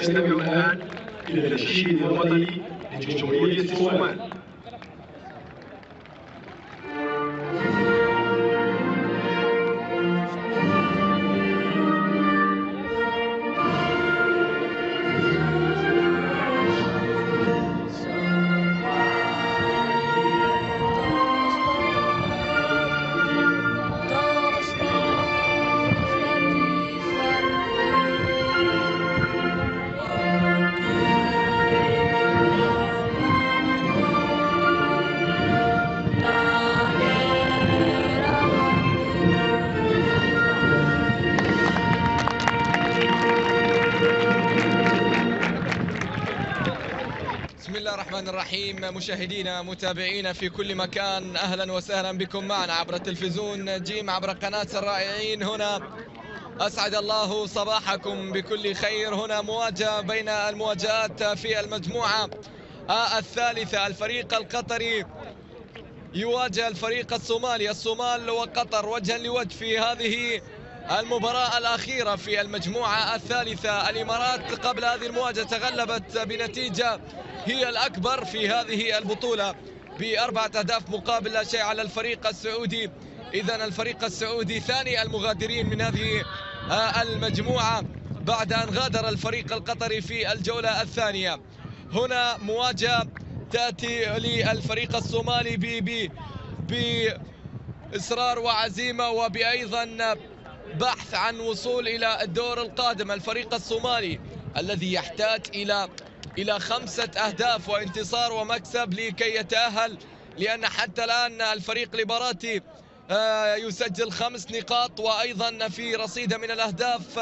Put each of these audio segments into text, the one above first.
ونستمع الآن إلى النشيد الوطني لجمهورية الصومال. بسم الله الرحمن الرحيم. مشاهدينا متابعينا في كل مكان، أهلا وسهلا بكم معنا عبر التلفزيون جيم، عبر قناة الرائعين. هنا أسعد الله صباحكم بكل خير. هنا مواجهة بين المواجهات في المجموعة الثالثة. الفريق القطري يواجه الفريق الصومالي. الصومال وقطر وجها لوجه في هذه المباراة الأخيرة في المجموعة الثالثة. الإمارات قبل هذه المواجهة تغلبت بنتيجة هي الأكبر في هذه البطولة ب4 أهداف مقابل لا شيء على الفريق السعودي. إذن الفريق السعودي ثاني المغادرين من هذه المجموعة بعد أن غادر الفريق القطري في الجولة الثانية. هنا مواجهة تأتي للفريق الصومالي بإصرار وعزيمة وبأيضا بحث عن وصول إلى الدور القادم. الفريق الصومالي الذي يحتاج إلى 5 أهداف وانتصار ومكسب لكي يتأهل، لأن حتى الآن الفريق الإماراتي يسجل 5 نقاط وأيضا في رصيده من الأهداف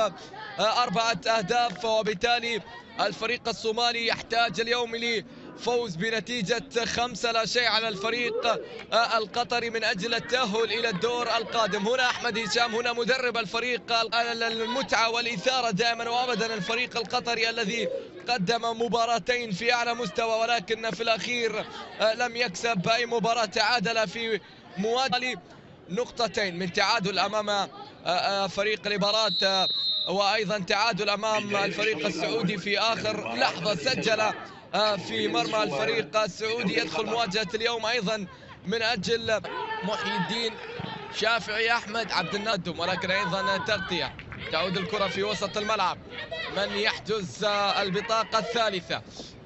4 أهداف، وبالتالي الفريق الصومالي يحتاج اليوم لفوز بنتيجة 5 لا شيء على الفريق القطري من أجل التأهل إلى الدور القادم. هنا أحمد هشام، هنا مدرب الفريق. المتعة والإثارة دائما وأبدا الفريق القطري الذي قدم مباراتين في أعلى مستوى، ولكن في الأخير لم يكسب بأي مباراة. تعادل في مواجهة نقطتين من تعادل أمام فريق الإمارات، وأيضا تعادل أمام الفريق السعودي في آخر لحظة. سجل في مرمى الفريق السعودي. يدخل مواجهة اليوم أيضا من أجل محي الدين شافعي أحمد عبد النادم، ولكن أيضا تغطية. تعود الكرة في وسط الملعب. من يحجز البطاقة الثالثة؟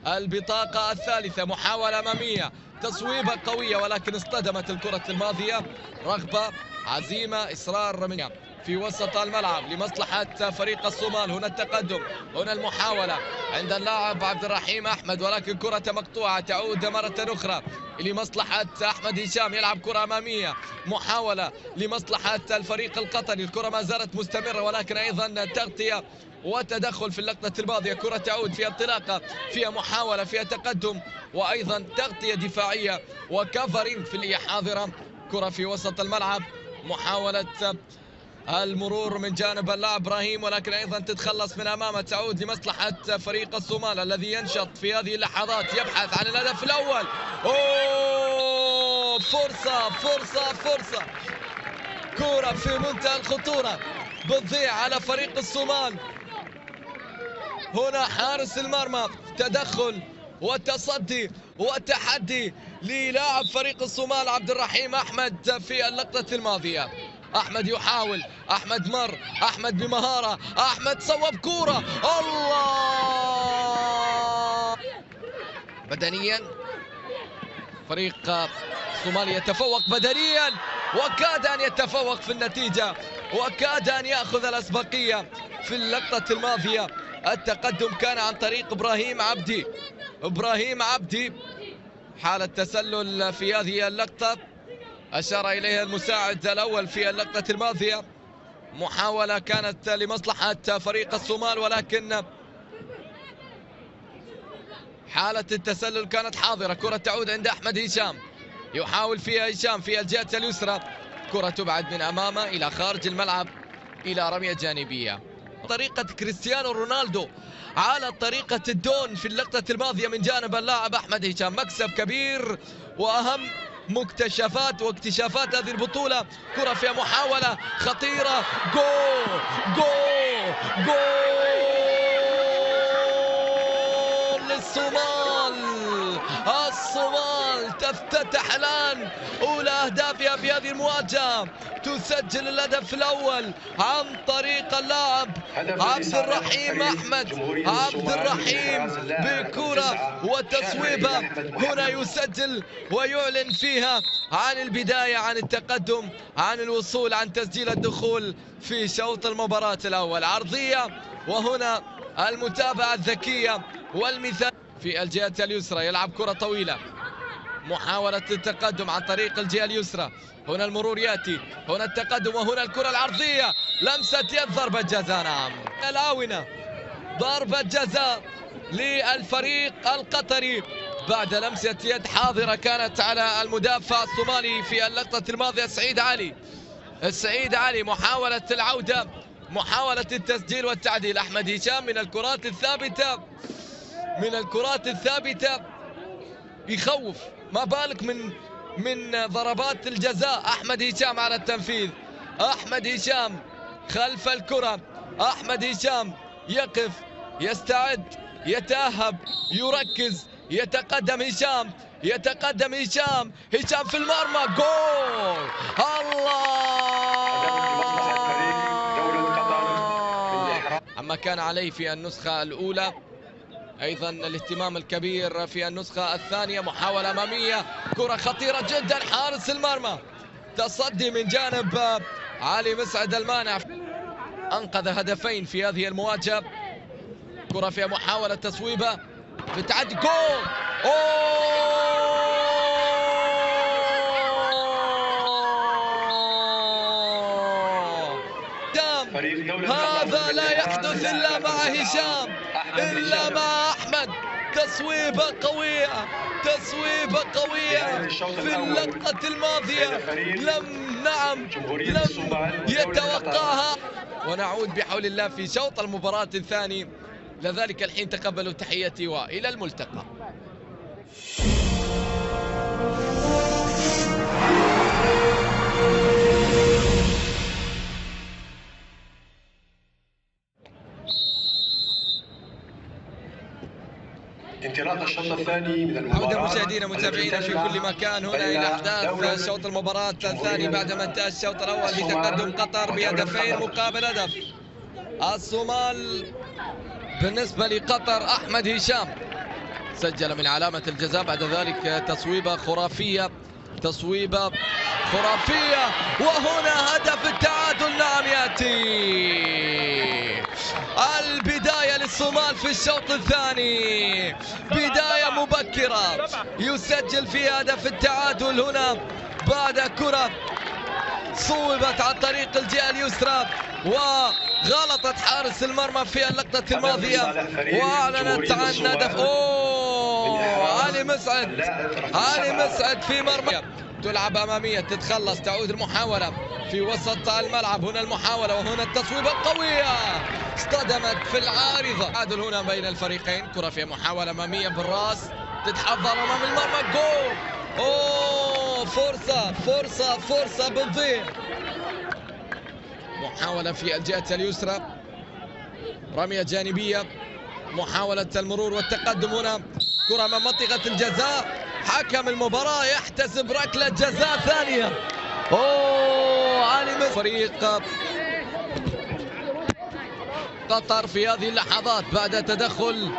البطاقة الثالثة محاولة أمامية، تصويبة قوية، ولكن اصطدمت الكرة الماضية. رغبة، عزيمة، إصرار من في وسط الملعب لمصلحة فريق الصومال. هنا التقدم، هنا المحاولة عند اللاعب عبد الرحيم أحمد، ولكن كرة مقطوعة. تعود مرة أخرى لمصلحة أحمد هشام، يلعب كرة أمامية، محاولة لمصلحة الفريق القطري. الكرة ما زالت مستمرة، ولكن أيضا تغطية وتدخل في اللقطة الماضية. كرة تعود فيها انطلاقة، فيها محاولة، فيها تقدم، وأيضا تغطية دفاعية وكفرينج في اللي حاضرة. كرة في وسط الملعب، محاولة المرور من جانب اللاعب ابراهيم، ولكن ايضا تتخلص من امامه. تعود لمصلحه فريق الصومال الذي ينشط في هذه اللحظات، يبحث عن الهدف الاول. اوه، فرصه فرصه فرصه، كره في منتهى الخطوره بتضيع على فريق الصومال. هنا حارس المرمى، تدخل وتصدي وتحدي للاعب فريق الصومال عبد الرحيم احمد في اللقطه الماضيه. احمد يحاول، احمد مر، احمد بمهاره، احمد صوب كوره. الله، بدنيا فريق الصومالي يتفوق بدنيا، وكاد ان يتفوق في النتيجه، وكاد ان ياخذ الاسبقيه في اللقطه الماضيه. التقدم كان عن طريق ابراهيم عبدي. ابراهيم عبدي حالة تسلل في هذه اللقطة أشار إليها المساعد الأول في اللقطة الماضية. محاولة كانت لمصلحة فريق الصومال، ولكن حالة التسلل كانت حاضرة. كرة تعود عند أحمد هشام، يحاول فيها هشام في الجهة اليسرى. كرة تبعد من أمامه إلى خارج الملعب إلى رمية جانبية. طريقة كريستيانو رونالدو على طريقة الدون في اللقطة الماضية من جانب اللاعب أحمد هشام. مكسب كبير وأهم مكتشفات واكتشافات هذه البطولة. كرة فيها محاولة خطيرة، جول جول جول الصومال تفتتح الآن أولى أهدافها في هذه المواجهة، تسجل الهدف الأول عن طريق اللاعب عبد الرحيم أحمد. عبد الرحيم بكرة وتصويبة هنا يسجل ويعلن فيها عن البداية، عن التقدم، عن الوصول، عن تسجيل الدخول في شوط المباراة الأول. عرضية وهنا المتابعة الذكية والمثال في الجهة اليسرى، يلعب كرة طويلة، محاولة التقدم عن طريق الجهة اليسرى، هنا المرور يأتي، هنا التقدم وهنا الكرة العرضية، لمسة يد، ضربة جزاء. نعم الآونة، ضربة جزاء للفريق القطري بعد لمسة يد حاضرة كانت على المدافع الصومالي في اللقطة الماضية السعيد علي. محاولة العودة، محاولة التسجيل والتعديل. أحمد هشام من الكرات الثابتة يخوف، ما بالك من ضربات الجزاء. أحمد هشام على التنفيذ، أحمد هشام خلف الكرة، أحمد هشام يقف، يستعد، يتأهب، يركز، يتقدم هشام في المرمى، جول! الله! عما كان عليه في النسخة الأولى، أيضا الاهتمام الكبير في النسخة الثانية. محاولة أمامية، كرة خطيرة جدا، حارس المرمى تصدي من جانب علي مسعد المانع، أنقذ هدفين في هذه المواجهة. كرة فيها محاولة تصويبة بتعدي، جول! هذا لا يحدث إلا مع هشام، إلا مع أحمد. تصويبة قوية في اللقطة الماضية، لم يتوقعها. ونعود بحول الله في شوط المباراة الثاني. لذلك الحين تقبلوا تحياتي وإلى الملتقى. انطلاق الشوط الثاني من المباراة. عودة مشاهدينا متابعينا في كل مكان هنا إلى أحداث شوط المباراة الثاني بعدما انتهى الشوط الأول بتقدم قطر بهدفين مقابل هدف. الصومال بالنسبة لقطر أحمد هشام سجل من علامة الجزاء، بعد ذلك تصويبة خرافية، وهنا هدف التعادل. نعم يأتي البداية للصومال في الشوط الثاني، بداية مبكرة يسجل فيها هدف التعادل هنا بعد كرة صوبت عن طريق الجهة اليسرى وغلطت حارس المرمى في اللقطة الماضية وأعلنت عن هدف. علي مسعد في مرمى، تلعب أمامية، تتخلص، تعود المحاولة في وسط الملعب، هنا المحاولة وهنا التصويبة القوية اصطدمت في العارضة. تعادل هنا بين الفريقين، كرة في محاولة أمامية بالراس، تتحضر أمام المرمى، جول! فرصة بتضيع. محاولة في الجهة اليسرى، رمية جانبية، محاولة المرور والتقدم، هنا كرة من منطقة الجزاء، حكم المباراة يحتسب ركلة جزاء ثانية. علي فريق قطر في هذه اللحظات بعد تدخل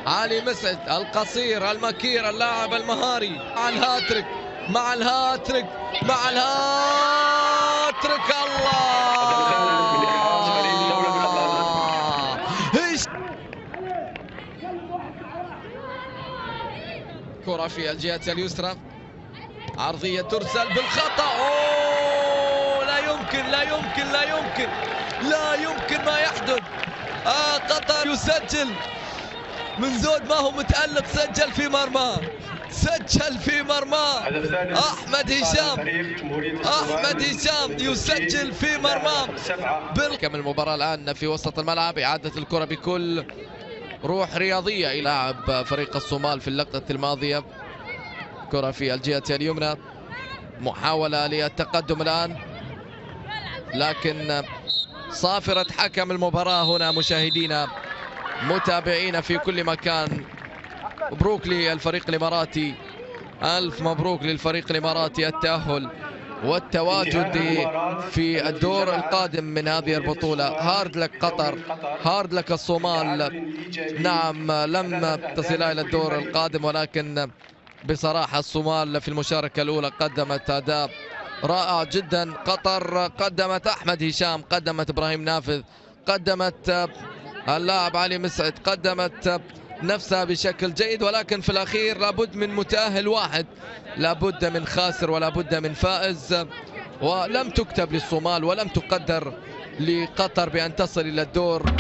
علي مسعد القصير المكير اللاعب المهاري مع الهاتريك كرة في الجهة اليسرى، عرضية ترسل بالخطأ. لا يمكن ما يحدث. قطر يسجل من زود ما هو متألق، سجل في مرماه أحمد هشام يسجل في مرماه. كم المباراة الآن في وسط الملعب، إعادة الكرة بكل روح رياضية إلى لاعب فريق الصومال في اللقطة الماضية. كرة في الجهة اليمنى، محاولة للتقدم الآن، لكن صافرة حكم المباراة هنا مشاهدينا متابعينا في كل مكان مبروك للفريق الإماراتي، ألف مبروك للفريق الإماراتي التأهل والتواجد في الدور القادم من هذه البطولة. هارد لك قطر، هارد لك الصومال. نعم لم تصل إلى الدور القادم، ولكن بصراحة الصومال في المشاركة الأولى قدمت أداء رائع جدا. قطر قدمت أحمد هشام، قدمت إبراهيم نافذ، قدمت اللاعب علي مسعد، قدمت نفسها بشكل جيد، ولكن في الأخير لابد من متأهل واحد، لابد من خاسر ولابد من فائز. ولم تكتب للصومال ولم تقدر لقطر بأن تصل إلى الدور